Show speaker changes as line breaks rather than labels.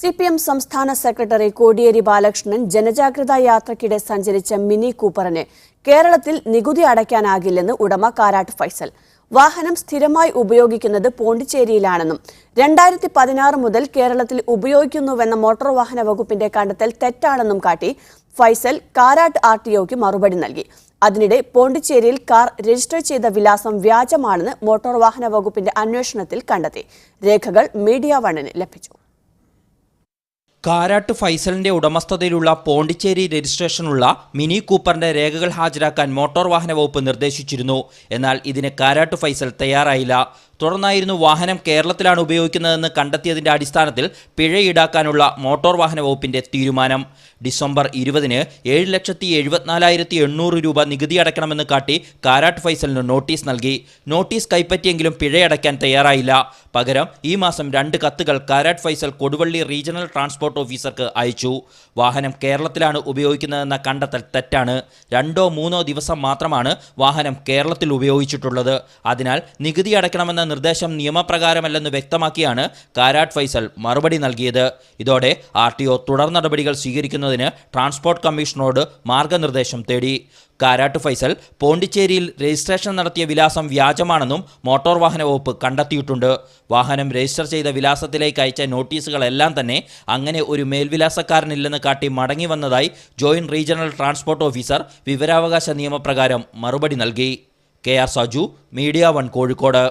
CPM സംസ്ഥാന secretary Kodiyeri Balakrishnan ജനജാഗ്രതാ യാത്രയ്ക്കിടെ സഞ്ചരിച്ച മിനി കൂപ്പറിന് കേരളത്തിൽ നികുതി അടയ്ക്കാനാകില്ലെന്ന് ഉടമ കാരാട്ട് ഫൈസൽ. വാഹനം സ്ഥിരമായി ഉപയോഗിക്കുന്നത് പോണ്ടിച്ചേരിയിലാണെന്നും 2016 മുതൽ കേരളത്തിൽ ഉപയോഗിക്കുന്നുവെന്ന മോട്ടോർ വാഹന വകുപ്പിന്റെ കണ്ടെത്തൽ തെറ്റാണെന്നും കാട്ടി ഫൈസൽ കാരാട്ട് RTOയ്ക്ക് മറുപടി നൽകി. അതിനിടെ പോണ്ടിച്ചേരിയിൽ കാർ രജിസ്റ്റർ ചെയ്ത വിലാസം വ്യാജമാണെന്ന് മോട്ടോർ വാഹന വകുപ്പിന്റെ അന്വേഷണത്തിൽ കണ്ടെത്തി. രേഖകൾ മീഡിയ വണ്ണിന് ലഭിച്ചു.
കാരാട്ട് ഫൈസലിന്റെ ഉടമസ്ഥതയിലുള്ള പോണ്ടിച്ചേരി രജിസ്ട്രേഷനുള്ള മിനി കൂപ്പറിന്റെ രേഖകൾ ഹാജരാക്കാൻ മോട്ടോർ വാഹന വകുപ്പ് നിർദ്ദേശിച്ചിരുന്നു. എന്നാൽ ഇതിന് കാരാട്ട് ഫൈസൽ തയ്യാറായില്ല. തുടർന്നായിരുന്നു വാഹനം കേരളത്തിലാണ് ഉപയോഗിക്കുന്നതെന്ന് കണ്ടെത്തിയതിന്റെ അടിസ്ഥാനത്തിൽ പിഴ ഈടാക്കാനുള്ള മോട്ടോർ വാഹന വകുപ്പിന്റെ തീരുമാനം. ഡിസംബർ 20-ന് 7,74,800 രൂപ നികുതി അടയ്ക്കണമെന്ന് കാട്ടി കാരാട്ട് ഫൈസലിന് നോട്ടീസ് നൽകി. നോട്ടീസ് കൈപ്പറ്റിയെങ്കിലും പിഴയടയ്ക്കാൻ തയ്യാറായില്ല. പകരം ഈ മാസം 2 കത്തുകൾ കാരാട്ട് ഫൈസൽ കൊടുവള്ളി റീജിയണൽ ട്രാൻസ്പോർട്ട് ഓഫീസർക്ക് അയച്ചു. വാഹനം കേരളത്തിലാണ് ഉപയോഗിക്കുന്നതെന്ന കണ്ടെത്തൽ തെറ്റാണ്. 2-3 ദിവസം മാത്രമാണ് വാഹനം കേരളത്തിൽ ഉപയോഗിച്ചിട്ടുള്ളത്. അതിനാൽ നികുതി അടയ്ക്കണമെന്ന നിർദ്ദേശം നിയമപ്രകാരമല്ലെന്ന് വ്യക്തമാക്കിയാണ് കാരാട്ട് ഫൈസൽ മറുപടി നൽകിയത്. ഇതോടെ RTO തുടർ നടപടികൾ സ്വീകരിക്കുന്നതിന് ട്രാൻസ്പോർട്ട് കമ്മീഷനോട് മാർഗനിർദ്ദേശം തേടി. കാരാട്ട് ഫൈസൽ പോണ്ടിച്ചേരിയിൽ രജിസ്ട്രേഷൻ നടത്തിയ വിലാസം വ്യാജമാണെന്നും മോട്ടോർ വാഹന വകുപ്പ് കണ്ടെത്തിയിട്ടുണ്ട്. വാഹനം രജിസ്റ്റർ ചെയ്ത വിലാസത്തിലേക്ക് അയച്ച നോട്ടീസുകളെല്ലാം തന്നെ അങ്ങനെ ഒരു മേൽവിലാസക്കാരനില്ലെന്ന് കാട്ടി മടങ്ങി വന്നതായി ജോയിന്റ് റീജിയണൽ ട്രാൻസ്പോർട്ട് ഓഫീസർ വിവരാവകാശ നിയമപ്രകാരം മറുപടി നൽകി. KR Saju, media 1 Kozhikode.